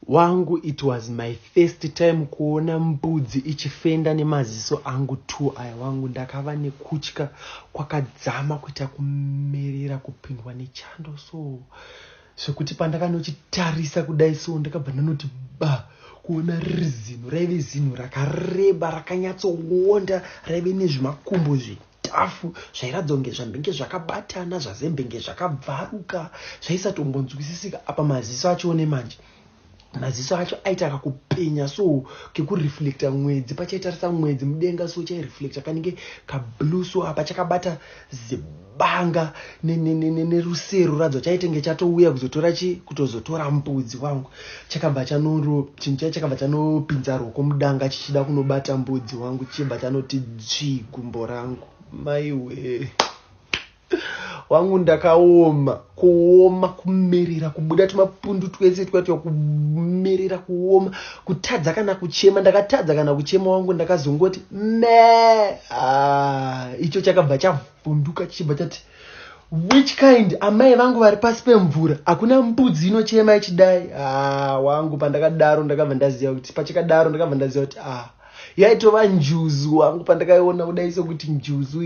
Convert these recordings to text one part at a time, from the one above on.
wangu. It was my first time kuona mbudzi ichifenda nemaziso angu 2 aya wangu. Ndakava nekutya kwakadzama kuita kumerera kupindwa nechando zvekuti pandakanochitarisa kudai ndakabva ndanoti kuona rizino raive zino rakareba rakanyatsoonda raive nezvimakumbo zvitafu zvairatidza kunge zvambenge zvakabatana zvazembenge zvakabvaruka zvaisatombonzwisisika. Apa maziso acho nemanje maziso acho aita kakupenya kekureflecta mwedzi, pachaitarisa mwedzi mudenga chaireflecta kanenge kablue apa chakabata zibanga nerusero radzo chaitenge chatouya kutozotora mbudzi wangu. Chinhu chakabva chanopinza roko mudanga chichida kunobata mbudzi wangu, chichibva chanoti dzvi gumbo rangu. Maiwe wangu ndakaoma, kuoma, kumerera, kubuda tumapundu twese twati kumerera, kuoma, kutadza kana kuchema. Ndakatadza kana kuchema wangu, ndakazongoti icho chakabva chavhunduka chichibva chati which kind. Amai vangu vari pasi pemvura, hakuna mbudzi inochema ichidai. Wangu pandakadaro ndakabva ndaziva kuti pachakadaro ndakabva ndaziva kuti yaitova njuzu wangu. Pandakaiona kudai sokuti njuzu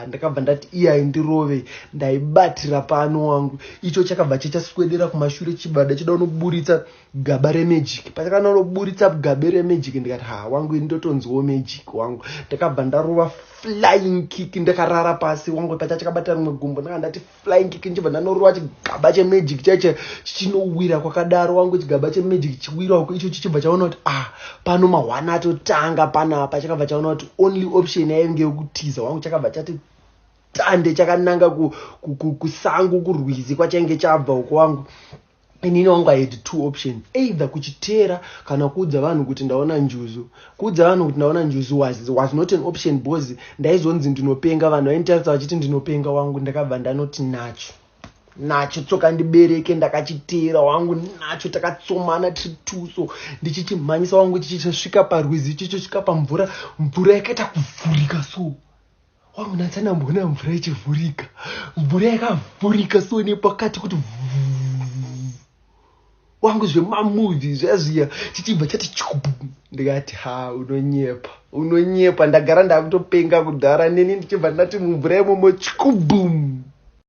ndakabva ndati iya indirove, ndaibatira pano wangu. Icho chakabva chachaswedera kumashure chibada chida unoburitsa gaba remagik. Pachakanoburitsa gaba remagik ndikati wangu ndotonzwawo magic wangu. Ndakabva ndarova flying kick, ndakarara pasi wangu. Pachachakabata rimwe gumbo ndakandati flying kick, nchibva ndanorova chigaba chemagic chaicho chinowira kwakadaro wangu. Chigaba chemagic chiwira uko, icho chichibva chaona kuti pano mahwana atotanga panapa. Chakabva chaona kuti only option yainge yokutiza wangu. Chakabva chati tande chakananga kusangu kurwizi kwachainge chabva uko wangu. Inini wangu I had 2 options, either kuchitera kana kuudza vanhu kuti ndaona njuzu. Kuudza vanhu kuti ndaona njuzu was not an option because ndaizonzi ndinopenga. Vanhu vainditarisa vachiti ndinopenga wangu. Ndakabva ndanoti nacho tsoka ndibereke. Ndakachitera wangu nacho, takatsomana tiri tuso ndichichimhanyisa wangu, chichitosvika parwizi, chichitosvika pamvura. Mvura yakaita kuvhurika wangu. ndatsana mbona mvura ichivhurika, mvura yakavhurika nepakati kuti wangu zvemamovie zvaziya chichibva chati chubu. Ndikati unonyepa. Ndagara ndakutopenga kudhara neni ndichibva ndati mumvura imomo chikubum.